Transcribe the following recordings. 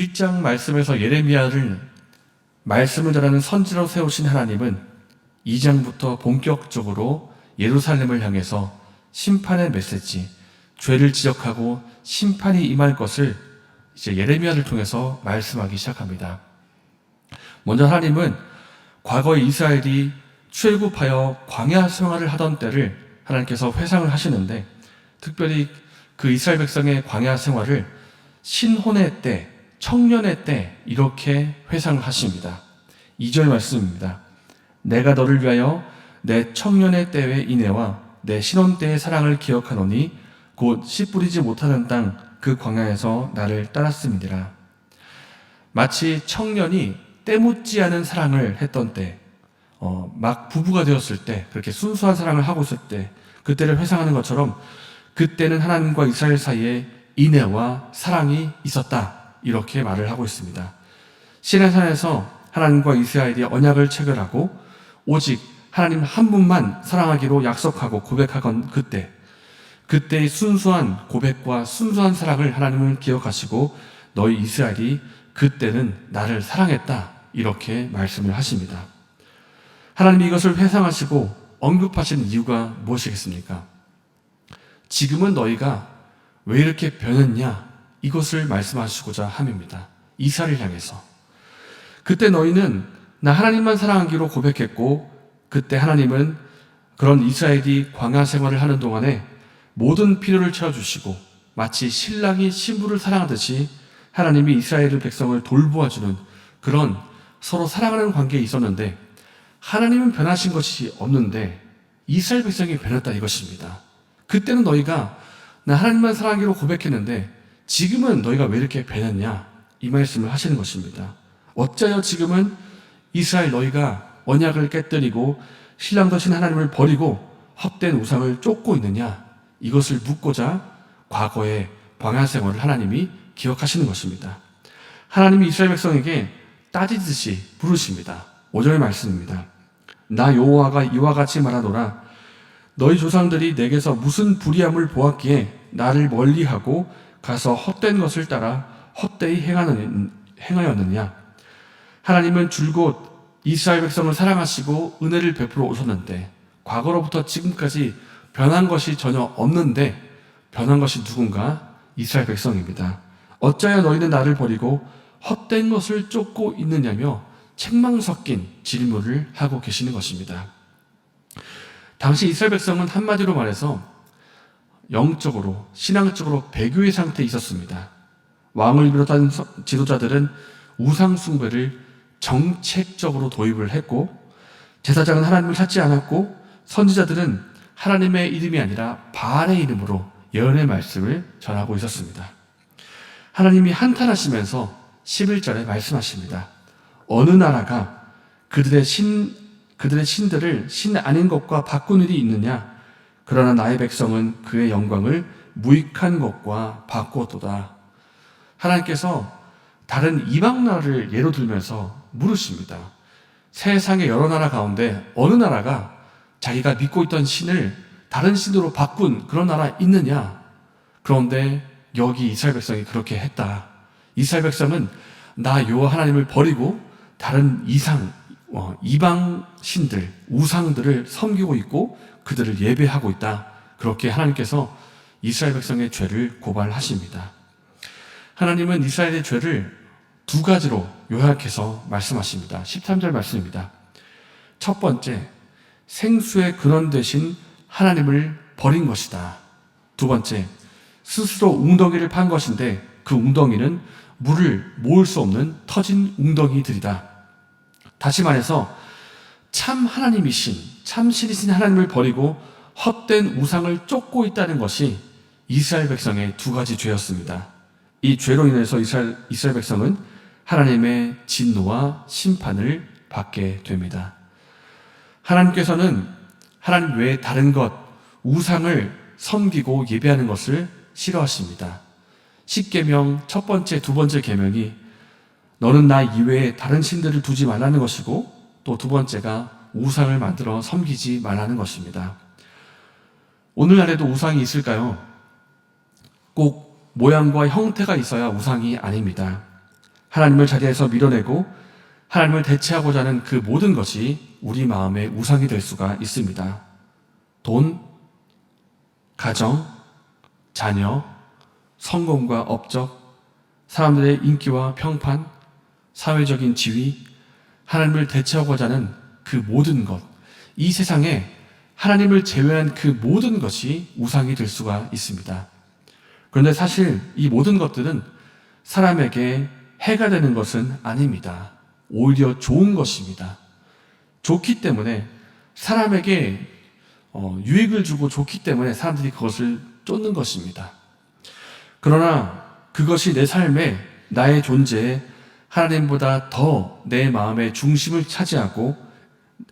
1장 말씀에서 예레미야를 말씀을 전하는 선지로 세우신 하나님은 2장부터 본격적으로 예루살렘을 향해서 심판의 메시지, 죄를 지적하고 심판이 임할 것을 이제 예레미야를 통해서 말씀하기 시작합니다. 먼저 하나님은 과거 이스라엘이 출애굽하여 광야 생활을 하던 때를 하나님께서 회상을 하시는데, 특별히 그 이스라엘 백성의 광야 생활을 신혼의 때, 청년의 때 이렇게 회상을 하십니다. 2절 말씀입니다. 내가 너를 위하여 내 청년의 때의 인애와 내 신혼 때의 사랑을 기억하노니 곧 씨 뿌리지 못하는 땅 그 광야에서 나를 따랐음이니라. 마치 청년이 때묻지 않은 사랑을 했던 때, 막 부부가 되었을 때, 그렇게 순수한 사랑을 하고 있을 때, 그때를 회상하는 것처럼 그때는 하나님과 이스라엘 사이에 인애와 사랑이 있었다, 이렇게 말을 하고 있습니다. 시내산에서 하나님과 이스라엘이 언약을 체결하고 오직 하나님 한 분만 사랑하기로 약속하고 고백하건 그때의 순수한 고백과 순수한 사랑을 하나님을 기억하시고 너희 이스라엘이 그때는 나를 사랑했다, 이렇게 말씀을 하십니다. 하나님이 이것을 회상하시고 언급하시는 이유가 무엇이겠습니까? 지금은 너희가 왜 이렇게 변했냐, 이것을 말씀하시고자 함입니다. 이스라엘을 향해서. 그때 너희는 나 하나님만 사랑하기로 고백했고, 그때 하나님은 그런 이스라엘이 광야 생활을 하는 동안에 모든 필요를 채워주시고 마치 신랑이 신부를 사랑하듯이 하나님이 이스라엘 백성을 돌보아주는 그런 서로 사랑하는 관계에 있었는데, 하나님은 변하신 것이 없는데 이스라엘 백성이 변했다, 이것입니다. 그때는 너희가 나 하나님만 사랑하기로 고백했는데 지금은 너희가 왜 이렇게 변했냐, 이 말씀을 하시는 것입니다. 어찌하여 지금은 이스라엘 너희가 언약을 깨뜨리고 신랑 되신 하나님을 버리고 헛된 우상을 쫓고 있느냐, 이것을 묻고자 과거의 광야 생활을 하나님이 기억하시는 것입니다. 하나님이 이스라엘 백성에게 따지듯이 부르십니다. 5절 말씀입니다. 나 여호와가 이와 같이 말하노라. 너희 조상들이 내게서 무슨 불의함을 보았기에 나를 멀리하고 가서 헛된 것을 따라 헛되이 행하였느냐. 하나님은 줄곧 이스라엘 백성을 사랑하시고 은혜를 베풀어 오셨는데 과거로부터 지금까지 변한 것이 전혀 없는데, 변한 것이 누군가? 이스라엘 백성입니다. 어찌하여 너희는 나를 버리고 헛된 것을 쫓고 있느냐며 책망 섞인 질문을 하고 계시는 것입니다. 당시 이스라엘 백성은 한마디로 말해서 영적으로, 신앙적으로 배교의 상태에 있었습니다. 왕을 비롯한 지도자들은 우상 숭배를 정책적으로 도입을 했고, 제사장은 하나님을 찾지 않았고, 선지자들은 하나님의 이름이 아니라 바알의 이름으로 예언의 말씀을 전하고 있었습니다. 하나님이 한탄하시면서 11절에 말씀하십니다. 어느 나라가 그들의 신들을 신 아닌 것과 바꾼 일이 있느냐? 그러나 나의 백성은 그의 영광을 무익한 것과 바꾸었도다. 하나님께서 다른 이방 나라를 예로 들면서 물으십니다. 세상의 여러 나라 가운데 어느 나라가 자기가 믿고 있던 신을 다른 신으로 바꾼 그런 나라 있느냐? 그런데 여기 이스라엘 백성이 그렇게 했다. 이스라엘 백성은 나 여호와 하나님을 버리고 다른 이방 신들, 우상들을 섬기고 있고 그들을 예배하고 있다. 그렇게 하나님께서 이스라엘 백성의 죄를 고발하십니다. 하나님은 이스라엘의 죄를 두 가지로 요약해서 말씀하십니다. 13절 말씀입니다. 첫 번째, 생수의 근원 되신 하나님을 버린 것이다. 두 번째, 스스로 웅덩이를 판 것인데 그 웅덩이는 물을 모을 수 없는 터진 웅덩이들이다. 다시 말해서 참 하나님이신, 참 신이신 하나님을 버리고 헛된 우상을 쫓고 있다는 것이 이스라엘 백성의 두 가지 죄였습니다. 이 죄로 인해서 이스라엘 백성은 하나님의 진노와 심판을 받게 됩니다. 하나님께서는 하나님 외에 다른 것, 우상을 섬기고 예배하는 것을 싫어하십니다. 10계명 첫 번째, 두 번째 계명이 너는 나 이외에 다른 신들을 두지 말라는 것이고, 또 두 번째가 우상을 만들어 섬기지 말라는 것입니다. 오늘날에도 우상이 있을까요? 꼭 모양과 형태가 있어야 우상이 아닙니다. 하나님을 자리에서 밀어내고 하나님을 대체하고자 하는 그 모든 것이 우리 마음의 우상이 될 수가 있습니다. 돈, 가정, 자녀, 성공과 업적, 사람들의 인기와 평판, 사회적인 지위, 하나님을 대체하고자 하는 그 모든 것, 이 세상에 하나님을 제외한 그 모든 것이 우상이 될 수가 있습니다. 그런데 사실 이 모든 것들은 사람에게 해가 되는 것은 아닙니다. 오히려 좋은 것입니다. 좋기 때문에 사람에게 유익을 주고 좋기 때문에 사람들이 그것을 쫓는 것입니다. 그러나 그것이 내 삶에 나의 존재에 하나님보다 더 내 마음의 중심을 차지하고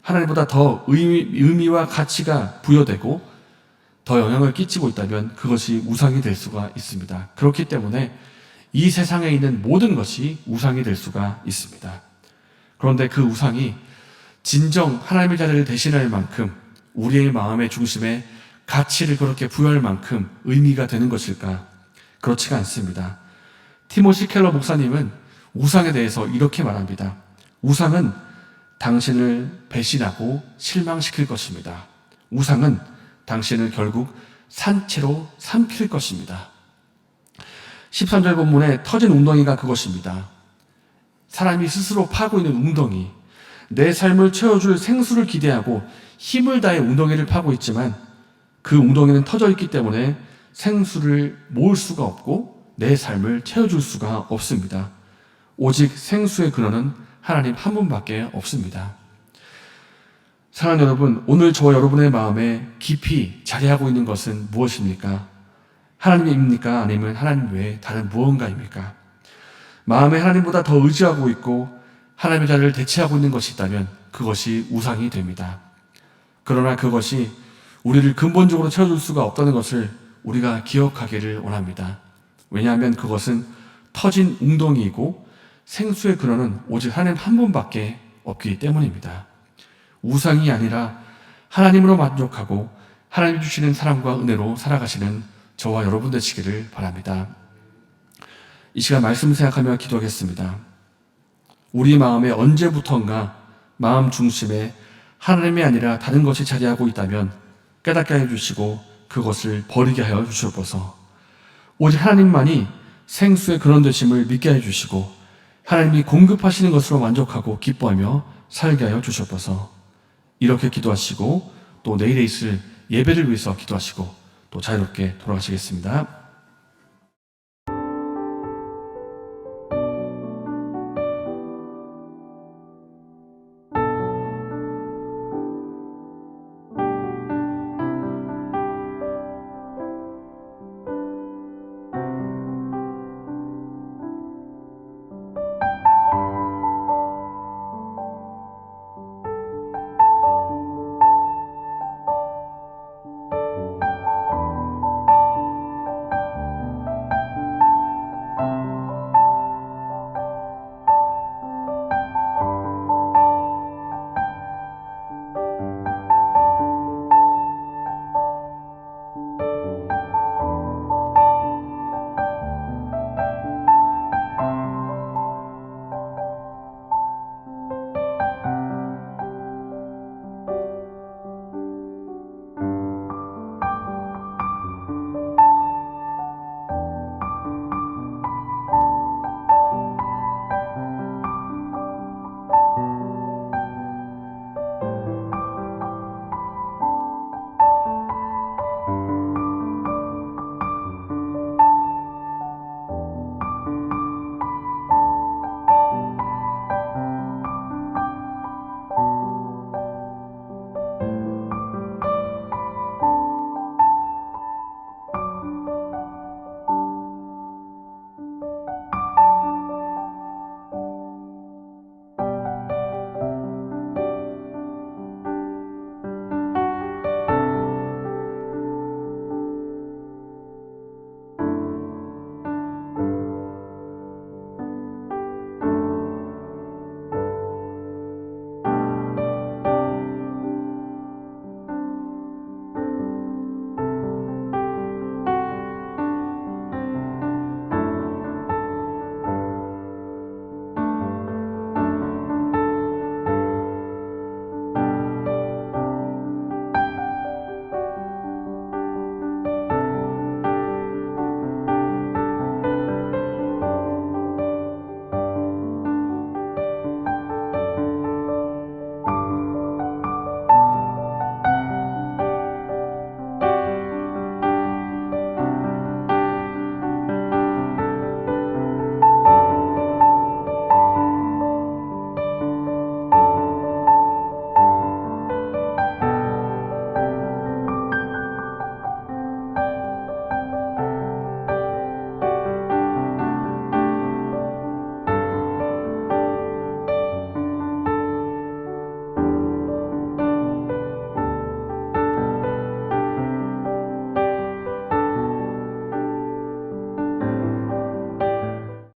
하나님보다 더 의미와 가치가 부여되고 더 영향을 끼치고 있다면 그것이 우상이 될 수가 있습니다. 그렇기 때문에 이 세상에 있는 모든 것이 우상이 될 수가 있습니다. 그런데 그 우상이 진정 하나님의 자리를 대신할 만큼 우리의 마음의 중심에 가치를 그렇게 부여할 만큼 의미가 되는 것일까? 그렇지가 않습니다. 티모시 켈러 목사님은 우상에 대해서 이렇게 말합니다. 우상은 당신을 배신하고 실망시킬 것입니다. 우상은 당신을 결국 산채로 삼킬 것입니다. 13절 본문에 터진 웅덩이가 그것입니다. 사람이 스스로 파고 있는 웅덩이, 내 삶을 채워줄 생수를 기대하고 힘을 다해 웅덩이를 파고 있지만 그 웅덩이는 터져 있기 때문에 생수를 모을 수가 없고 내 삶을 채워줄 수가 없습니다. 오직 생수의 근원은 하나님 한 분밖에 없습니다. 사랑하는 여러분, 오늘 저와 여러분의 마음에 깊이 자리하고 있는 것은 무엇입니까? 하나님입니까? 아니면 하나님 외에 다른 무언가입니까? 마음에 하나님보다 더 의지하고 있고 하나님의 자리를 대체하고 있는 것이 있다면 그것이 우상이 됩니다. 그러나 그것이 우리를 근본적으로 채워줄 수가 없다는 것을 우리가 기억하기를 원합니다. 왜냐하면 그것은 터진 웅덩이이고 생수의 근원은 오직 하나님 한 분밖에 없기 때문입니다. 우상이 아니라 하나님으로 만족하고 하나님이 주시는 사랑과 은혜로 살아가시는 저와 여러분 되시기를 바랍니다. 이 시간 말씀 생각하며 기도하겠습니다. 우리 마음에 언제부턴가 마음 중심에 하나님이 아니라 다른 것이 자리하고 있다면 깨닫게 하여 주시고 그것을 버리게 하여 주시옵소서. 오직 하나님만이 생수의 근원 되심을 믿게 해 주시고 하나님이 공급하시는 것으로 만족하고 기뻐하며 살게 하여 주시옵소서. 이렇게 기도하시고 또 내일에 있을 예배를 위해서 기도하시고 또 자유롭게 돌아가시겠습니다.